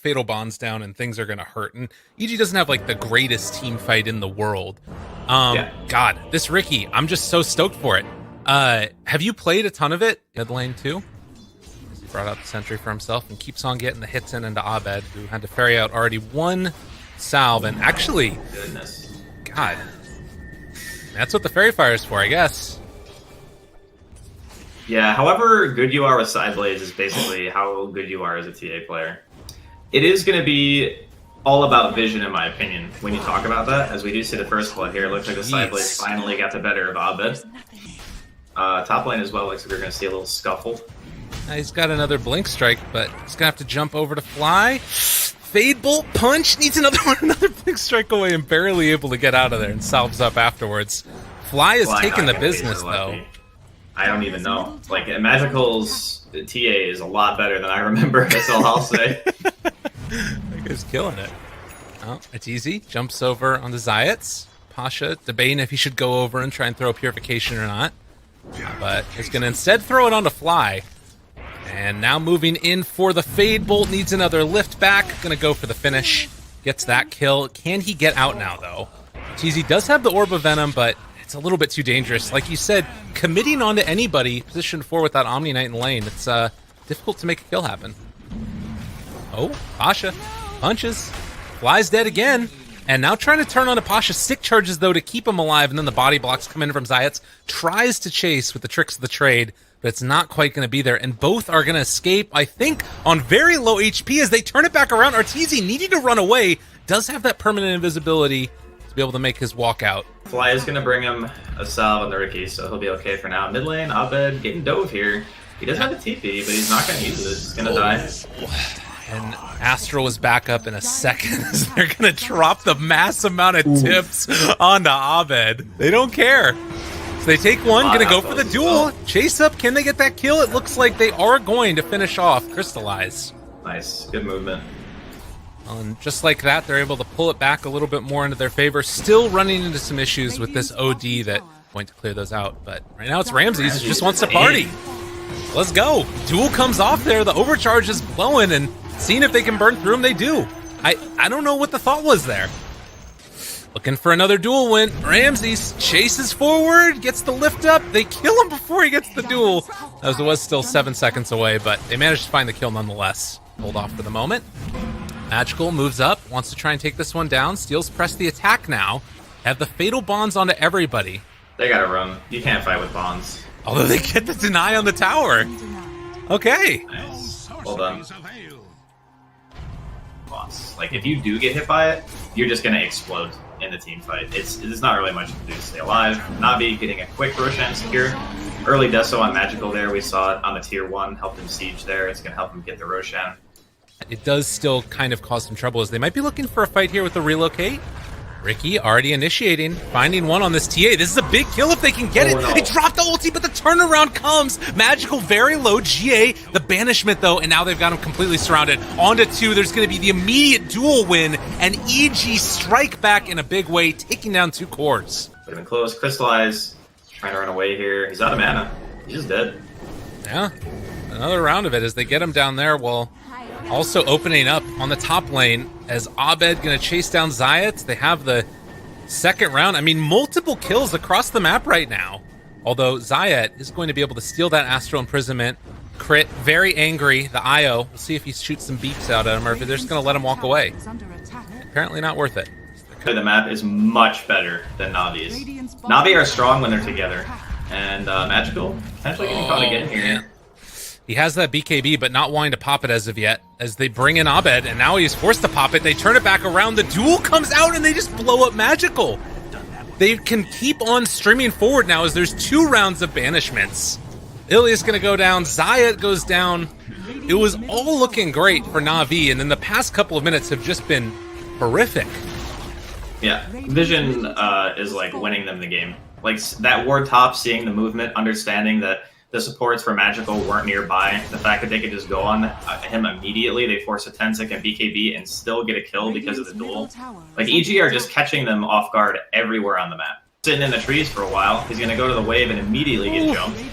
Fatal Bonds down and things are going to hurt. And EG doesn't have like the greatest team fight in the world. God, this Riki, I'm just so stoked for it. Have you played a ton of it? Mid lane too? He brought out the sentry for himself and keeps on getting the hits in into Abed, who had to ferry out already one salve. And actually, God, that's what the Fairy Fire is for, I guess. Yeah, however good you are with side blades is basically how good you are as a TA player. It is going to be all about vision, in my opinion, when you talk about that. As we do see the first blood here, it looks like the side blades finally got the better of Abed. Top lane as well, looks like we're going to see a little scuffle. He's got another Blink Strike, but he's going to have to jump over to Fly. Fade Bolt Punch needs another one, another Blink Strike away, and barely able to get out of there and salves up afterwards. Fly is taking the business, though. I don't even know. Like, Magical's TA is a lot better than I remember, that's all I'll say. That guy's killing it. Oh, it's easy. Jumps over onto Zayats. Pasha debating if he should go over and try and throw Purification or not. But he's going to instead throw it onto Fly. And now moving in for the Fade Bolt. Needs another lift back. Going to go for the finish. Gets that kill. Can he get out now, though? Cheesy does have the Orb of Venom, but it's a little bit too dangerous. Like you said, committing onto anybody position 4 with that Omni Knight in lane, it's difficult to make a kill happen. Oh, Pasha punches. Fly's dead again. And now trying to turn onto Pasha. Stick charges, though, to keep him alive. And then the body blocks come in from Zayats. Tries to chase with the tricks of the trade, but it's not quite going to be there. And both are going to escape, I think, on very low HP as they turn it back around. Arteezy needing to run away. Does have that permanent invisibility to be able to make his walk out. Fly is going to bring him a salve on the Riki, so he'll be okay for now. Mid lane, Abed getting dove here. He does have a TP, but he's not going to use it. He's going to die. And Astral is back up in a second as they're going to drop the mass amount of tips onto Abed. They don't care. So they take one, going to go for the duel. Chase up, can they get that kill? It looks like they are going to finish off Crystallize. Nice, good movement. And just like that, they're able to pull it back a little bit more into their favor. Still running into some issues with this OD that going to clear those out. But right now it's Ramses who just wants to party. Let's go. Duel comes off there. The overcharge is blowing, and seeing if they can burn through him, they do. I don't know what the thought was there. Looking for another duel win. Ramses chases forward, gets the lift up. They kill him before he gets the duel, as it was still 7 seconds away, but they managed to find the kill nonetheless. Hold off for the moment. Magical moves up, wants to try and take this one down. Steel's press the attack now. Have the Fatal Bonds onto everybody. They gotta run. You can't fight with bonds. Although they get the deny on the tower. Okay. Nice. Well done. Boss. Like, if you do get hit by it, you're just gonna explode in the team fight. It's not really much to do to stay alive. Navi getting a quick Roshan secure. Early Deso on Magical there. We saw it on the tier 1. Helped him siege there. It's gonna help him get the Roshan. It does still kind of cause some trouble as they might be looking for a fight here with the relocate. Riki already initiating, finding one on this TA. This is a big kill if they can get it. No. They dropped the ulti, but the turnaround comes. Magical very low, GA, the banishment though, and now they've got him completely surrounded. On to 2, there's going to be the immediate duel win, and EG strike back in a big way, taking down 2 cores. Would have been close. Crystallize, trying to run away here. He's out of mana. He's just dead. Yeah, another round of it as they get him down there. Well, also opening up on the top lane as Abed going to chase down Zayats. They have the second round. I mean, multiple kills across the map right now. Although Zayat is going to be able to steal that Astral Imprisonment. Crit, very angry, the IO. We'll see if he shoots some beaks out at him or if they're just going to let him walk away. Apparently not worth it. The map is much better than Navi's. Navi are strong when they're together. And Magical potentially getting caught again here. Man. He has that BKB, but not wanting to pop it as of yet, as they bring in Abed, and now he's forced to pop it. They turn it back around. The duel comes out, and they just blow up Magical. They can keep on streaming forward now as there's 2 rounds of banishments. Ilia's going to go down. Zayat goes down. It was all looking great for Navi, and then the past couple of minutes have just been horrific. Yeah, Vision is like winning them the game. Like that ward top, seeing the movement, understanding that the supports for Magical weren't nearby. The fact that they could just go on him immediately, they force a 10-second BKB and still get a kill because of the duel. Like, EG are just catching them off guard everywhere on the map. Sitting in the trees for a while, he's going to go to the wave and immediately get jumped.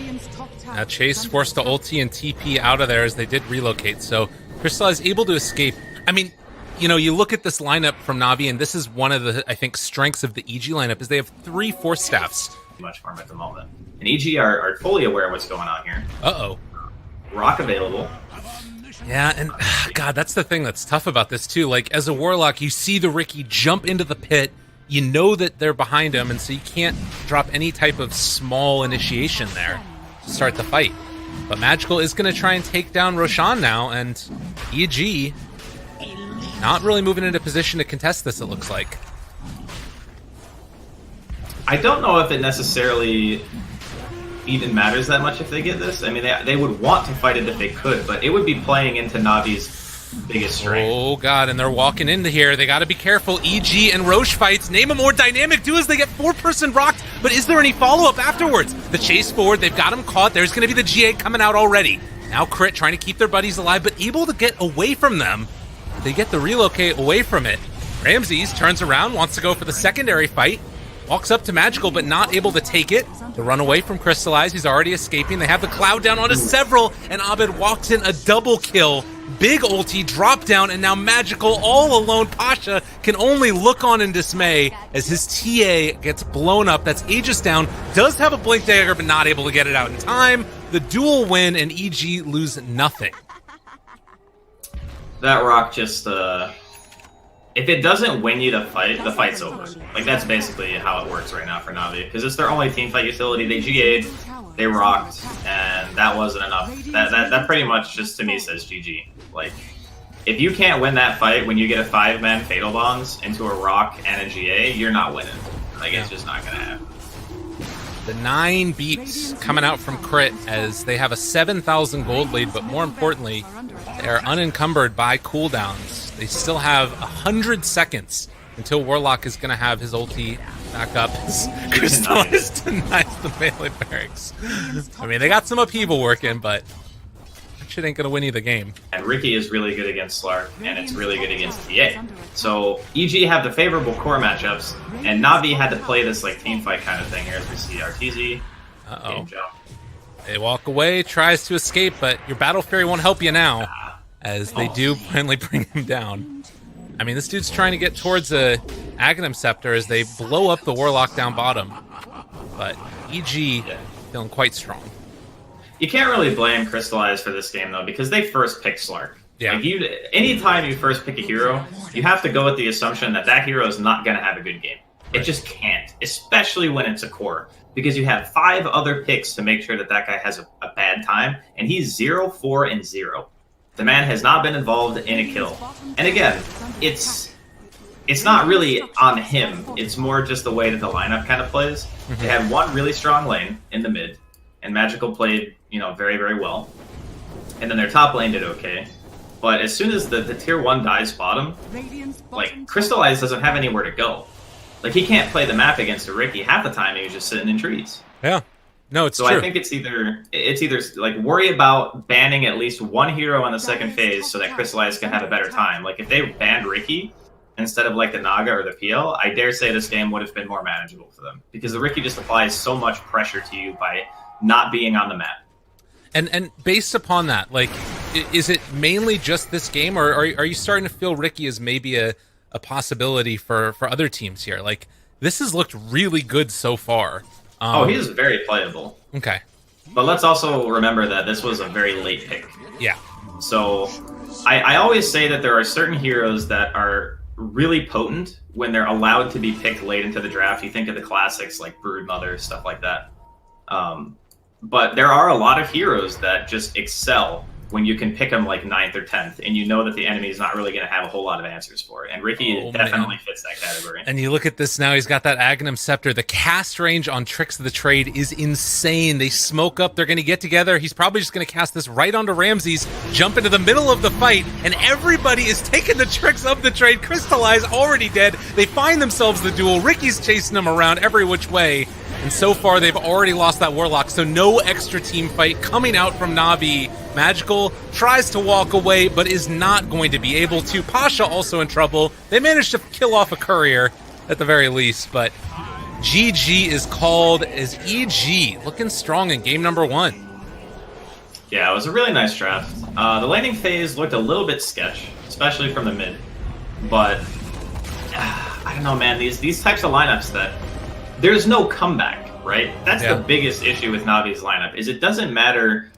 Now Chase forced to ulti and TP out of there as they did relocate, so Crystal is able to escape. I mean, you know, you look at this lineup from Navi, and this is one of the, I think, strengths of the EG lineup, is they have 3 Force Staffs. Much farm at the moment. And EG are fully aware of what's going on here. Uh-oh. Rock available. Yeah, and God, that's the thing that's tough about this, too. Like, as a Warlock, you see the Riki jump into the pit, you know that they're behind him, and so you can't drop any type of small initiation there to start the fight. But Magical is going to try and take down Roshan now, and EG not really moving into position to contest this, it looks like. I don't know if it necessarily even matters that much if they get this. I mean, they would want to fight it if they could, but it would be playing into Navi's biggest strength. Oh god, and they're walking into here. They got to be careful. EG and Roche fights. Name a more dynamic duo as they get 4-person rocked, but is there any follow-up afterwards? The chase forward, they've got him caught. There's going to be the GA coming out already. Now Crit trying to keep their buddies alive, but able to get away from them. They get the relocate away from it. Ramses turns around, wants to go for the secondary fight. Walks up to Magical, but not able to take it. The run away from Crystallize, he's already escaping. They have the cloud down onto several, and Abed walks in a double kill. Big ulti, drop down, and now Magical all alone. Pasha can only look on in dismay as his TA gets blown up. That's Aegis down, does have a Blink Dagger, but not able to get it out in time. The duel win, and EG lose nothing. That rock just, if it doesn't win you the fight's over. Like, that's basically how it works right now for Navi. Because it's their only teamfight utility. They GA'd, they rocked, and that wasn't enough. That pretty much just, to me, says GG. Like, if you can't win that fight when you get a 5-man Fatal Bombs into a rock and a GA, you're not winning. Like, it's just not going to happen. The 9 beats coming out from Crit as they have a 7,000 gold lead, but more importantly, they are unencumbered by cooldowns. They still have 100 seconds until Warlock is going to have his ulti back up. Crystallize denies the melee barracks. I mean, they got some upheaval working, but that shit ain't going to win you the game. And Riki is really good against Slark, and it's really good against TA. So EG have the favorable core matchups, and Navi had to play this like team fight kind of thing here as we see RTZ. Uh-oh. They walk away, tries to escape, but your Battle Fairy won't help you now, as they do finally bring him down. I mean, this dude's trying to get towards a Aghanim Scepter as they blow up the Warlock down bottom. But EG feeling quite strong. You can't really blame Crystallize for this game, though, because they first picked Slark. Yeah. Like anytime you first pick a hero, you have to go with the assumption that that hero is not going to have a good game. It just can't, especially when it's a core, because you have 5 other picks to make sure that that guy has a bad time, and he's 0, 4, and 0. The man has not been involved in a kill. And again, it's not really on him. It's more just the way that the lineup kind of plays. They had one really strong lane in the mid, and Magical played, very, very well. And then their top lane did okay. But as soon as the tier 1 dies bottom, like, Crystallize doesn't have anywhere to go. Like, he can't play the map against a Riki. Half the time, he was just sitting in trees. Yeah. No, it's true. So I think it's either like worry about banning at least one hero on the second phase so that Crystallize can have a better time. Like if they banned Riki instead of like the Naga or the PL, I dare say this game would have been more manageable for them because the Riki just applies so much pressure to you by not being on the map. And based upon that, like, is it mainly just this game, or are you starting to feel Riki as maybe a possibility for other teams here? Like this has looked really good so far. He is very playable. Okay. But let's also remember that this was a very late pick. Yeah. So I always say that there are certain heroes that are really potent when they're allowed to be picked late into the draft. You think of the classics like Broodmother, stuff like that. But there are a lot of heroes that just excel when you can pick them like 9th or 10th, and you know that the enemy is not really going to have a whole lot of answers for it. And Riki definitely fits that category. And you look at this now, he's got that Aghanim Scepter. The cast range on Tricks of the Trade is insane. They smoke up, they're going to get together. He's probably just going to cast this right onto Ramses, jump into the middle of the fight, and everybody is taking the Tricks of the Trade. Crystallize already dead. They find themselves the duel. Riki's chasing them around every which way. And so far, they've already lost that Warlock, so no extra team fight coming out from Navi. Magical tries to walk away, but is not going to be able to. Pasha also in trouble. They managed to kill off a courier, at the very least, but GG is called as EG, looking strong in game number 1. Yeah, it was a really nice draft. The laning phase looked a little bit sketch, especially from the mid. But I don't know, man. These types of lineups that there's no comeback, right? That's the biggest issue with Navi's lineup. Is it doesn't matter.